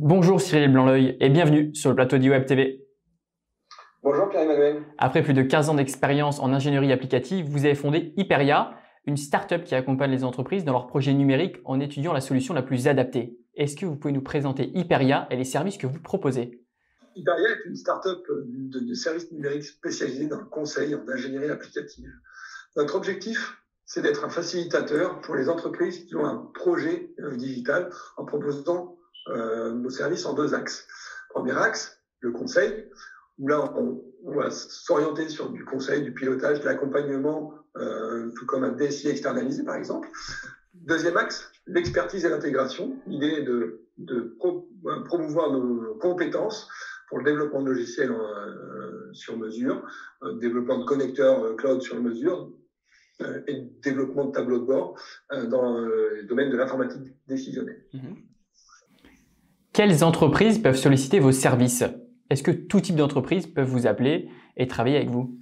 Bonjour Cyril Blanc-L'Oeil et bienvenue sur le plateau d'eWeb TV. Bonjour Pierre-Emmanuel. Après plus de 15 ans d'expérience en ingénierie applicative, vous avez fondé Hyperia, une start-up qui accompagne les entreprises dans leurs projets numériques en étudiant la solution la plus adaptée. Est-ce que vous pouvez nous présenter Hyperia et les services que vous proposez? Hyperia est une start-up de services numériques spécialisée dans le conseil en ingénierie applicative. Notre objectif, c'est d'être un facilitateur pour les entreprises qui ont un projet digital en proposant nos services en deux axes. Premier axe, le conseil, où là, on va s'orienter sur du conseil, du pilotage, de l'accompagnement, tout comme un DSI externalisé, par exemple. Deuxième axe, l'expertise et l'intégration. L'idée est de promouvoir nos compétences pour le développement de logiciels sur mesure, développement de connecteurs cloud sur mesure, et développement de tableaux de bord dans le domaine de l'informatique décisionnelle. Quelles entreprises peuvent solliciter vos services? Est-ce que tout type d'entreprise peuvent vous appeler et travailler avec vous?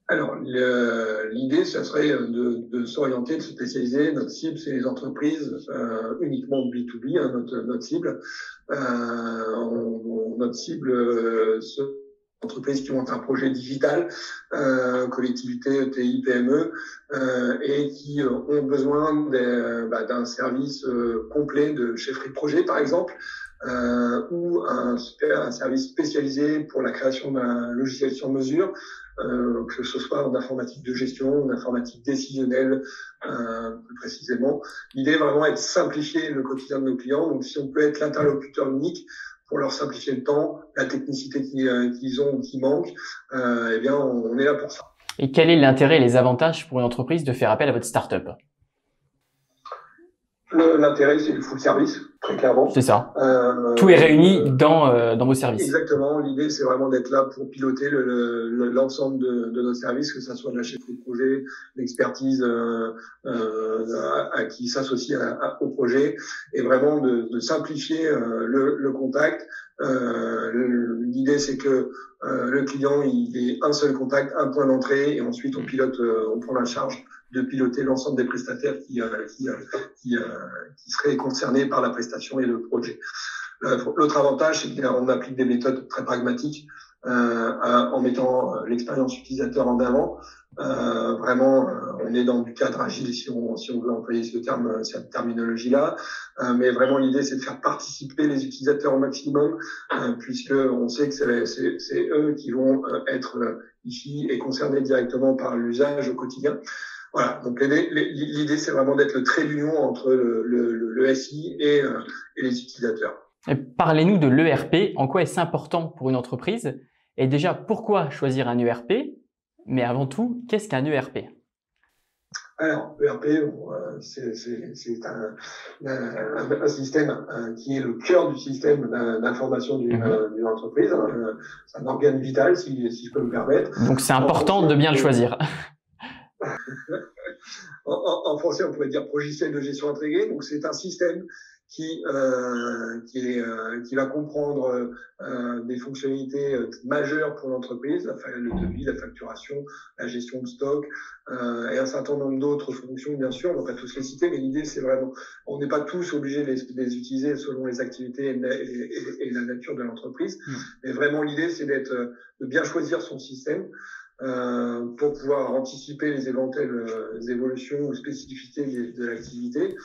Alors, l'idée, ça serait de s'orienter, de se spécialiser. Notre cible, c'est les entreprises uniquement B2B, hein, notre cible. Notre cible, c'est entreprises qui ont un projet digital, collectivités, ETI, PME, et qui ont besoin d'un service complet de chefferie de projet, par exemple, ou un service spécialisé pour la création d'un logiciel sur mesure, que ce soit en informatique de gestion, en informatique décisionnelle, plus précisément. L'idée vraiment est de simplifier le quotidien de nos clients. Donc, si on peut être l'interlocuteur unique pour leur simplifier le temps, la technicité qu'ils ont ou qui manque, eh bien, on est là pour ça. Et quel est l'intérêt et les avantages pour une entreprise de faire appel à votre start-up? L'intérêt, c'est le full service, très clairement. C'est ça. Tout est réuni dans vos services. Exactement. L'idée, c'est vraiment d'être là pour piloter l'ensemble de nos services, que ça soit de la chefferie de projet, l'expertise à qui s'associe au projet, et vraiment de simplifier le contact. L'idée, c'est que le client, il ait un seul contact, un point d'entrée, et ensuite on pilote, on prend la charge de piloter l'ensemble des prestataires qui seraient concernés par la prestation et le projet. L'autre avantage, c'est qu'on applique des méthodes très pragmatiques en mettant l'expérience utilisateur en avant. Vraiment, on est dans du cadre agile si on veut employer cette terminologie-là. Mais vraiment, l'idée, c'est de faire participer les utilisateurs au maximum, puisque on sait que c'est eux qui vont être ici et concernés directement par l'usage au quotidien. Voilà, donc l'idée, c'est vraiment d'être le trait d'union entre le SI et les utilisateurs. Parlez-nous de l'ERP. En quoi est-ce important pour une entreprise? Et déjà, pourquoi choisir un ERP? Mais avant tout, qu'est-ce qu'un ERP? Alors, l'ERP, c'est un système qui est le cœur du système d'information d'une entreprise. C'est un organe vital, si je peux me permettre. Donc, c'est important de bien le choisir. En français, on pourrait dire logiciel de gestion intégrée. Donc, c'est un système qui va comprendre des fonctionnalités majeures pour l'entreprise, le devis, la facturation, la gestion de stock, et un certain nombre d'autres fonctions, bien sûr. On ne va pas tous les citer, mais l'idée, c'est vraiment, on n'est pas tous obligés de les utiliser selon les activités et la nature de l'entreprise. Mais vraiment, l'idée, c'est de bien choisir son système, pour pouvoir anticiper les éventuelles évolutions ou spécificités de l'activité.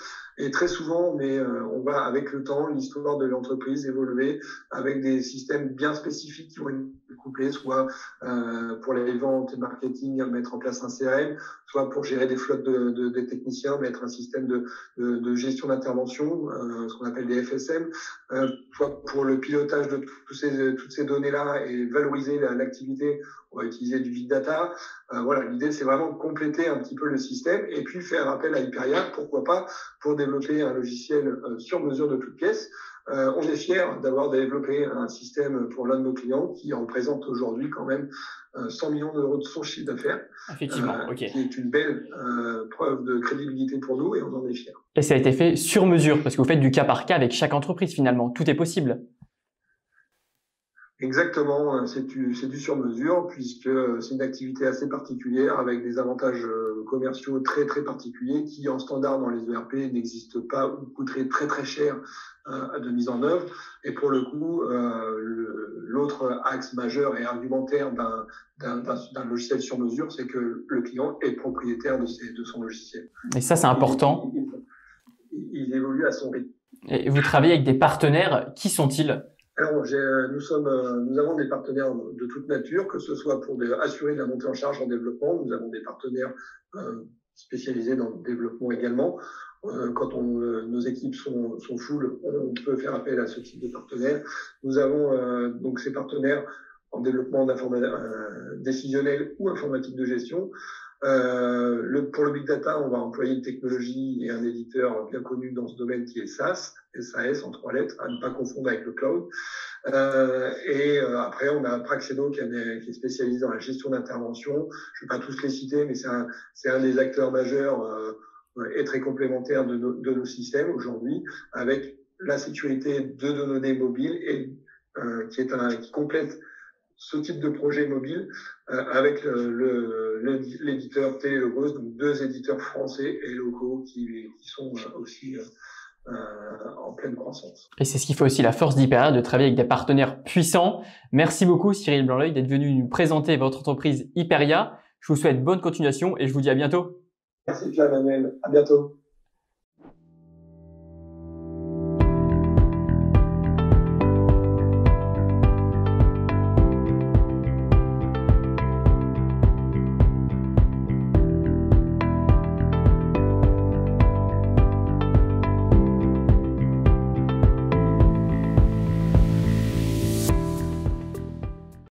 Et très souvent, on va avec le temps, l'histoire de l'entreprise évoluer avec des systèmes bien spécifiques qui vont être couplés, soit pour les ventes et marketing, mettre en place un CRM, soit pour gérer des flottes des techniciens, mettre un système de gestion d'intervention, ce qu'on appelle des FSM, soit pour le pilotage de toutes ces données-là et valoriser l'activité. On va utiliser du big data. Voilà, l'idée, c'est vraiment de compléter un petit peu le système et puis faire appel à Hyperia, pourquoi pas, pour développer un logiciel sur mesure de toutes pièces. On est fiers d'avoir développé un système pour l'un de nos clients qui représente aujourd'hui quand même 100 millions d'euros de son chiffre d'affaires. Effectivement, ok. Qui est une belle preuve de crédibilité pour nous et on en est fiers. Et ça a été fait sur mesure parce que vous faites du cas par cas avec chaque entreprise finalement. Tout est possible. Exactement, c'est du sur mesure puisque c'est une activité assez particulière avec des avantages commerciaux très très particuliers qui en standard dans les ERP n'existent pas ou coûteraient très très cher de mise en œuvre. Et pour le coup, l'autre axe majeur et argumentaire d'un logiciel sur mesure, c'est que le client est propriétaire de son logiciel. Et ça, c'est important. Il évolue à son rythme. Et vous travaillez avec des partenaires. Qui sont-ils? Alors, nous avons des partenaires de toute nature, que ce soit pour assurer de la montée en charge en développement. Nous avons des partenaires spécialisés dans le développement également. Quand nos équipes sont full, on peut faire appel à ce type de partenaires. Nous avons donc ces partenaires en développement décisionnel ou informatique de gestion. Pour le big data, on va employer une technologie et un éditeur bien connu dans ce domaine qui est SAS en 3 lettres, à ne pas confondre avec le cloud. Après, on a Praxedo qui est spécialisé dans la gestion d'intervention. Je ne vais pas tous les citer, mais c'est un des acteurs majeurs et très complémentaire de nos systèmes aujourd'hui, avec la sécurité de nos données mobiles et qui complète ce type de projet mobile avec l'éditeur Télélogos, donc 2 éditeurs français et locaux qui sont aussi en pleine croissance. Et c'est ce qui fait aussi la force d'Hyperia, de travailler avec des partenaires puissants. Merci beaucoup Cyril Blanc-L'Oeil d'être venu nous présenter votre entreprise Hyperia. Je vous souhaite bonne continuation et je vous dis à bientôt. Merci Pierre-Emmanuel, à bientôt.